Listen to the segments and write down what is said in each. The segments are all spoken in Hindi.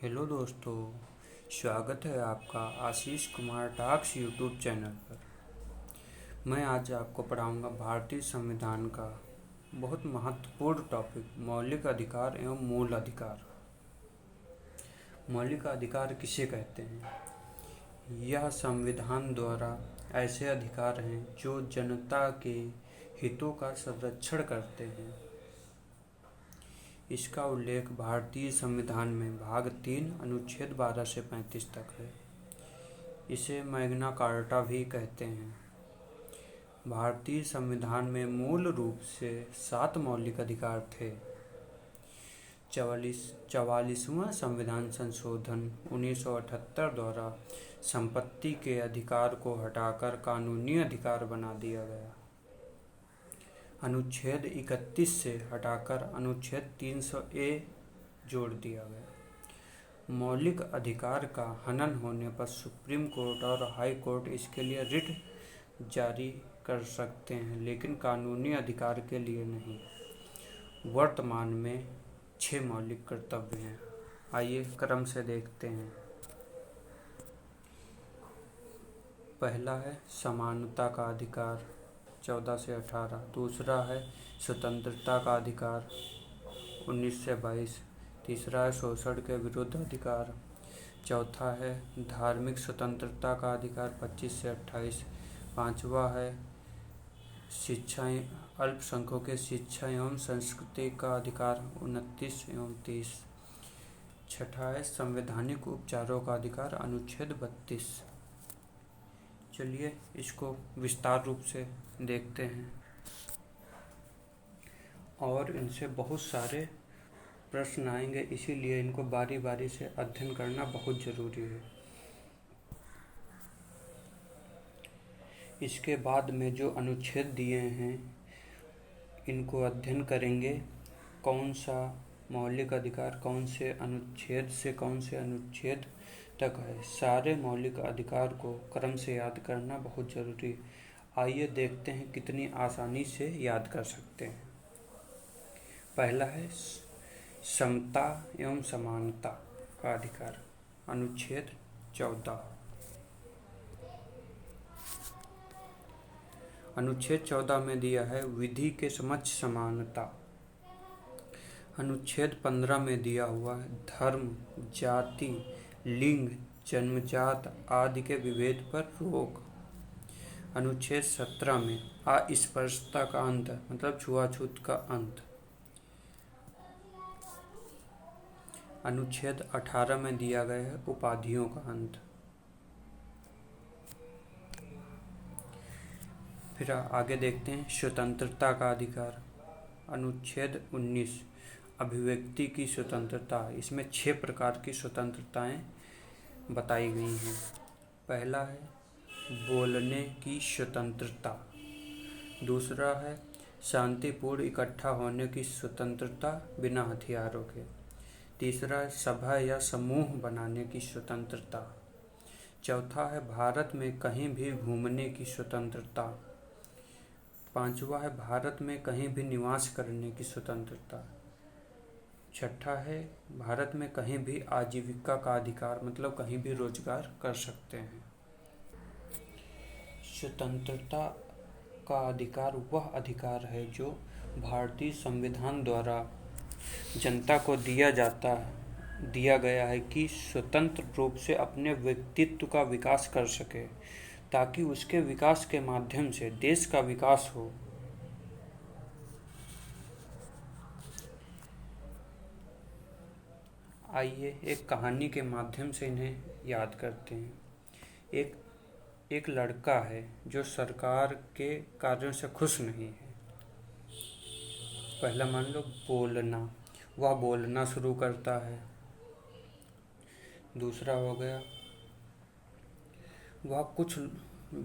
हेलो दोस्तों, स्वागत है आपका Ashish Kumar talks YouTube channel पर। मैं आज आपको पढ़ाऊंगा भारतीय संविधान का बहुत महत्वपूर्ण टॉपिक मौलिक अधिकार एवं मूल अधिकार। मौलिक अधिकार किसे कहते हैं? यह संविधान द्वारा ऐसे अधिकार हैं जो जनता के हितों का संरक्षण करते हैं। इसका उल्लेख भारतीय संविधान में भाग 3 अनुच्छेद 12 से 35 तक है। इसे मैग्ना कार्टा भी कहते हैं। भारतीय संविधान में मूल रूप से 7 मौलिक अधिकार थे। 44वां संविधान संशोधन 1978 द्वारा संपत्ति के अधिकार को हटाकर कानूनी अधिकार बना दिया गया। अनुच्छेद 31 से हटाकर अनुच्छेद 300A जोड़ दिया गया। मौलिक अधिकार का हनन होने पर सुप्रीम कोर्ट और हाई कोर्ट इसके लिए रिट जारी कर सकते हैं, लेकिन कानूनी अधिकार के लिए नहीं। वर्तमान में 6 मौलिक कर्तव्य हैं। आइए क्रम से देखते हैं। पहला है समानता का अधिकार 14 से 18। दूसरा है स्वतंत्रता का अधिकार 19 से 22। तीसरा है शोषण के विरुद्ध अधिकार। चौथा है धार्मिक स्वतंत्रता का अधिकार 25 से 28। पांचवा है शिक्षाएं अल्पसंख्यकों के शिक्षा एवं संस्कृति का अधिकार 29 एवं 30। छठा है संवैधानिक उपचारों का अधिकार अनुच्छेद 32। चलिए इसको विस्तार रूप से देखते हैं और इनसे बहुत सारे प्रश्न आएंगे, इसीलिए इनको बारी बारी से अध्ययन करना बहुत ज़रूरी है। इसके बाद में जो अनुच्छेद दिए हैं इनको अध्ययन करेंगे। कौन सा मौलिक अधिकार कौन से अनुच्छेद से कौन से अनुच्छेद तक है, सारे मौलिक अधिकार को क्रम से याद करना बहुत ज़रूरी है। आइए देखते हैं कितनी आसानी से याद कर सकते हैं। पहला है समता एवं समानता का अधिकार अनुच्छेद 14। अनुच्छेद 14 में दिया है विधि के समक्ष समानता। अनुच्छेद 15 में दिया हुआ है धर्म, जाति, लिंग, जन्मजात आदि के विभेद पर रोक। अनुच्छेद 17 में अस्पृश्यता का अंत मतलब छुआछूत का अंत। अनुच्छेद 18 में दिया गया है उपाधियों का अंत। फिर आगे देखते हैं स्वतंत्रता का अधिकार अनुच्छेद 19 अभिव्यक्ति की स्वतंत्रता। इसमें 6 प्रकार की स्वतंत्रताएं बताई गई हैं। पहला है बोलने की स्वतंत्रता। दूसरा है शांतिपूर्ण इकट्ठा होने की स्वतंत्रता बिना हथियारों के। तीसरा है सभा या समूह बनाने की स्वतंत्रता। चौथा है भारत में कहीं भी घूमने की स्वतंत्रता। पांचवा है भारत में कहीं भी निवास करने की स्वतंत्रता। छठा है भारत में कहीं भी आजीविका का अधिकार मतलब कहीं भी रोजगार कर सकते हैं। स्वतंत्रता का अधिकार वह अधिकार है जो भारतीय संविधान द्वारा जनता को दिया गया है कि स्वतंत्र रूप से अपने व्यक्तित्व का विकास कर सके, ताकि उसके विकास के माध्यम से देश का विकास हो। आइए एक कहानी के माध्यम से इन्हें याद करते हैं। एक लड़का है जो सरकार के कार्यों से खुश नहीं है। पहला मान लो बोलना, वह बोलना शुरू करता है। दूसरा हो गया वह कुछ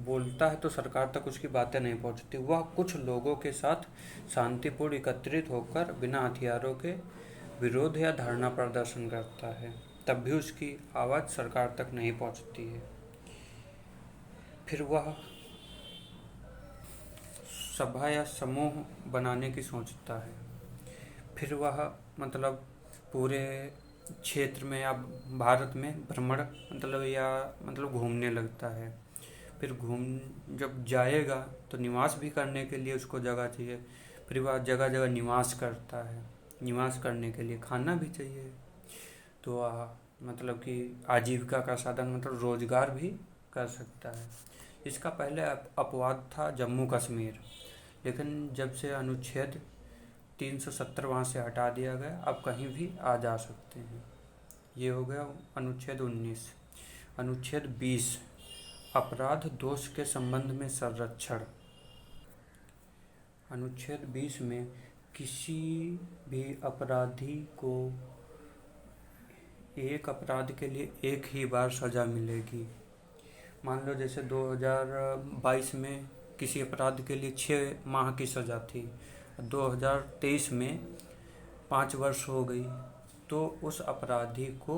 बोलता है तो सरकार तक उसकी बातें नहीं पहुंचती। वह कुछ लोगों के साथ शांतिपूर्ण एकत्रित होकर बिना हथियारों के विरोध या धरना प्रदर्शन करता है, तब भी उसकी आवाज़ सरकार तक नहीं पहुंचती है। फिर वह सभा या समूह बनाने की सोचता है। फिर वह मतलब पूरे क्षेत्र में या भारत में भ्रमण मतलब घूमने लगता है। फिर जब जाएगा तो निवास भी करने के लिए उसको जगह चाहिए। फिर वह जगह जगह निवास करता है। निवास करने के लिए खाना भी चाहिए। तो मतलब कि आजीविका का साधन मतलब रोजगार भी कर सकता है। इसका पहले अपवाद था जम्मू कश्मीर, लेकिन जब से अनुच्छेद 370 वहाँ से हटा दिया गया, अब कहीं भी आ जा सकते हैं। ये हो गया अनुच्छेद 19। अनुच्छेद 20 अपराध दोष के संबंध में संरक्षण। अनुच्छेद 20 में किसी भी अपराधी को एक अपराध के लिए एक ही बार सज़ा मिलेगी। मान लो जैसे 2022 में किसी अपराध के लिए 6 माह की सज़ा थी, 2023 में 5 वर्ष हो गई, तो उस अपराधी को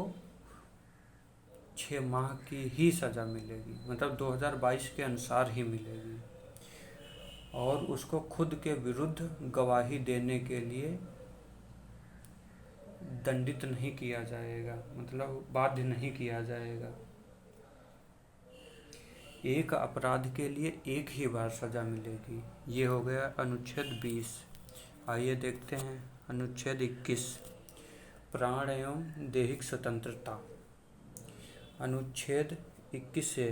6 माह की ही सज़ा मिलेगी, मतलब 2022 के अनुसार ही मिलेगी। और उसको खुद के विरुद्ध गवाही देने के लिए दंडित नहीं किया जाएगा, मतलब बाध्य नहीं किया जाएगा। एक अपराध के लिए एक ही बार सज़ा मिलेगी। ये हो गया अनुच्छेद 20। आइए देखते हैं अनुच्छेद 21 प्राण एवं दैहिक स्वतंत्रता। अनुच्छेद 21 से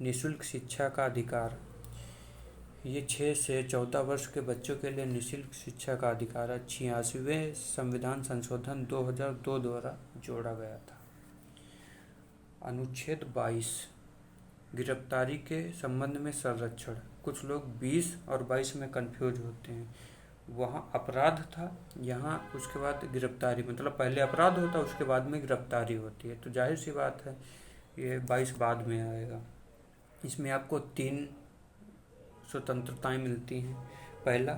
निःशुल्क शिक्षा का अधिकार। ये 6 से 14 वर्ष के बच्चों के लिए निःशुल्क शिक्षा का अधिकार 86वें संविधान संशोधन 2002 द्वारा जोड़ा गया था। अनुच्छेद 22 गिरफ्तारी के संबंध में संरक्षण। कुछ लोग 20 और 22 में कंफ्यूज होते हैं। वहाँ अपराध था, यहाँ उसके बाद गिरफ्तारी, मतलब पहले अपराध होता है उसके बाद में गिरफ्तारी होती है। तो जाहिर सी बात है ये 22 बाद में आएगा। इसमें आपको 3 स्वतंत्रताएं मिलती हैं। पहला,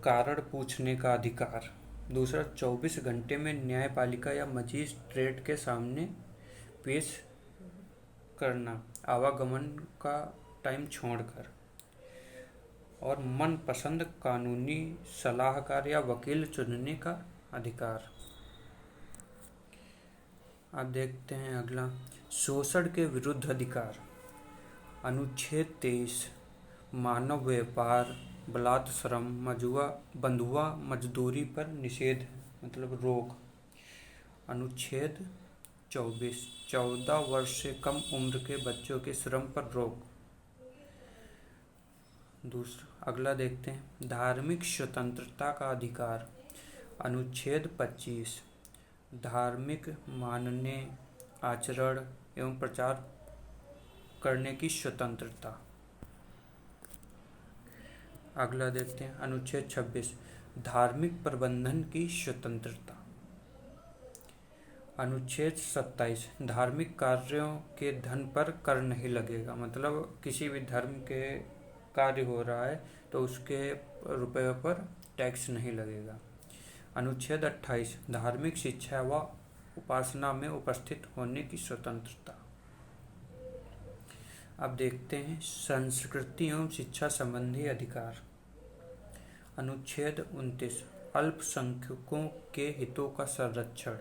कारण पूछने का अधिकार। दूसरा, 24 घंटे में न्यायपालिका या मजिस्ट्रेट के सामने पेश करना आवागमन का टाइम छोड़कर। और मनपसंद कानूनी सलाहकार या वकील चुनने का अधिकार। अब देखते हैं अगला, शोषण के विरुद्ध अधिकार। अनुच्छेद 23 मानव व्यापार, बलात् श्रम, बंधुआ मजदूरी पर निषेध, मतलब रोक। अनुच्छेद 24 14 वर्ष से कम उम्र के बच्चों के श्रम पर रोक। अगला देखते हैं धार्मिक स्वतंत्रता का अधिकार। अनुच्छेद 25 धार्मिक मानने, आचरण एवं प्रचार करने की स्वतंत्रता। अगला देखते हैं अनुच्छेद 26 धार्मिक प्रबंधन की स्वतंत्रता। अनुच्छेद 27 धार्मिक कार्यों के धन पर कर नहीं लगेगा, मतलब किसी भी धर्म के कार्य हो रहा है तो उसके रुपये पर टैक्स नहीं लगेगा। अनुच्छेद 28 धार्मिक शिक्षा व उपासना में उपस्थित होने की स्वतंत्रता। अब देखते हैं संस्कृति एवं शिक्षा संबंधी अधिकार। अनुच्छेद 29 अल्पसंख्यकों के हितों का संरक्षण।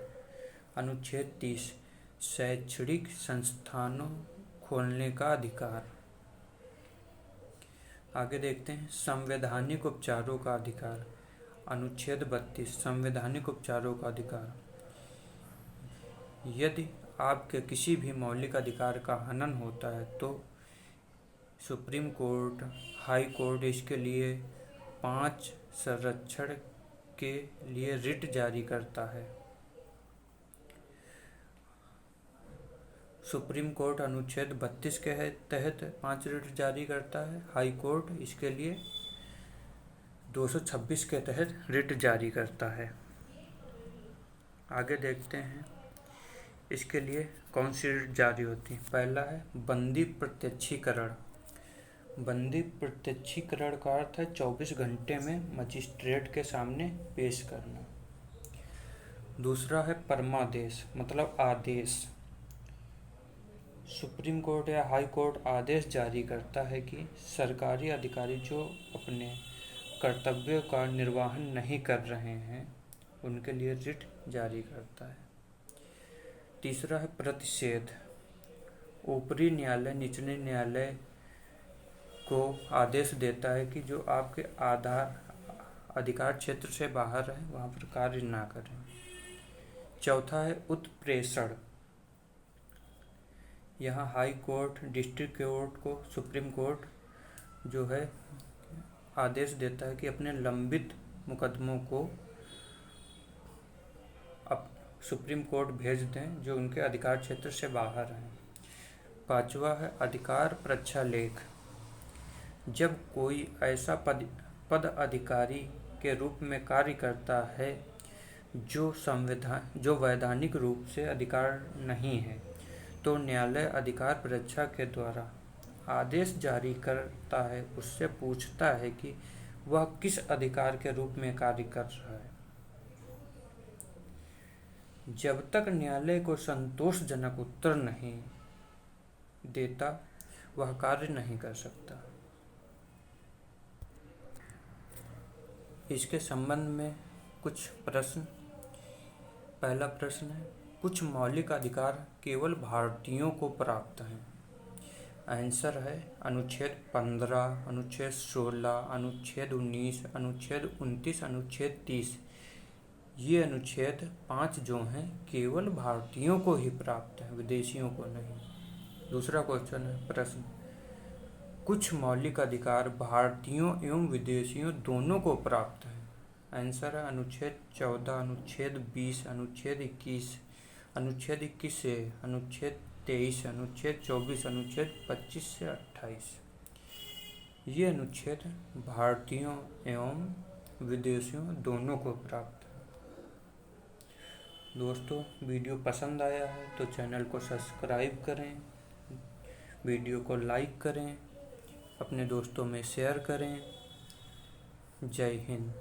अनुच्छेद 30 शैक्षणिक संस्थानों खोलने का अधिकार। आगे देखते हैं संवैधानिक उपचारों का अधिकार। अनुच्छेद 32 संवैधानिक उपचारों का अधिकार। यदि आपके किसी भी मौलिक अधिकार का हनन होता है तो सुप्रीम कोर्ट, हाई कोर्ट इसके लिए 5 संरक्षण के लिए रिट जारी करता है। सुप्रीम कोर्ट अनुच्छेद 32 के तहत 5 रिट जारी करता है। हाई कोर्ट इसके लिए 226 के तहत रिट जारी करता है। आगे देखते हैं इसके लिए कौन सी रिट जारी होती है। पहला है बंदी प्रत्यक्षीकरण। बंदी प्रत्यक्षीकरण का अर्थ है 24 घंटे में मजिस्ट्रेट के सामने पेश करना। दूसरा है परमादेश, मतलब आदेश। सुप्रीम कोर्ट या हाई कोर्ट आदेश जारी करता है कि सरकारी अधिकारी जो अपने कर्तव्यों का निर्वहन नहीं कर रहे हैं उनके लिए रिट जारी करता है। तीसरा है प्रतिषेध। ऊपरी न्यायालय निचले न्यायालय को आदेश देता है कि जो आपके अधिकार क्षेत्र से बाहर है वहाँ पर कार्य ना करें। चौथा है उत्प्रेषण। यहाँ हाई कोर्ट, डिस्ट्रिक्ट कोर्ट को सुप्रीम कोर्ट जो है आदेश देता है कि अपने लंबित मुकदमों को अब सुप्रीम कोर्ट भेज दें जो उनके अधिकार क्षेत्र से बाहर हैं। पांचवा है अधिकार प्रक्षालेख। जब कोई ऐसा पद अधिकारी के रूप में कार्य करता है जो वैधानिक रूप से अधिकार नहीं है, तो न्यायालय अधिकार परीक्षा के द्वारा आदेश जारी करता है, उससे पूछता है कि वह किस अधिकार के रूप में कार्य कर रहा है। जब तक न्यायालय को संतोषजनक उत्तर नहीं देता वह कार्य नहीं कर सकता। इसके संबंध में कुछ प्रश्न। पहला प्रश्न है, कुछ मौलिक अधिकार केवल भारतीयों को प्राप्त हैं। आंसर है अनुच्छेद 15, अनुच्छेद 16, अनुच्छेद 19, अनुच्छेद 29, अनुच्छेद 30। ये अनुच्छेद 5 जो हैं केवल भारतीयों को ही प्राप्त है, विदेशियों को नहीं। दूसरा क्वेश्चन है प्रश्न, कुछ मौलिक अधिकार भारतीयों एवं विदेशियों दोनों को प्राप्त है। आंसर है अनुच्छेद 14, अनुच्छेद 20, अनुच्छेद 21, अनुच्छेद 21 से अनुच्छेद 23, अनुच्छेद 24, अनुच्छेद 25 से 28। ये अनुच्छेद भारतीयों एवं विदेशियों दोनों को प्राप्त है। दोस्तों, वीडियो पसंद आया है तो चैनल को सब्सक्राइब करें, वीडियो को लाइक करें, अपने दोस्तों में शेयर करें। जय हिंद।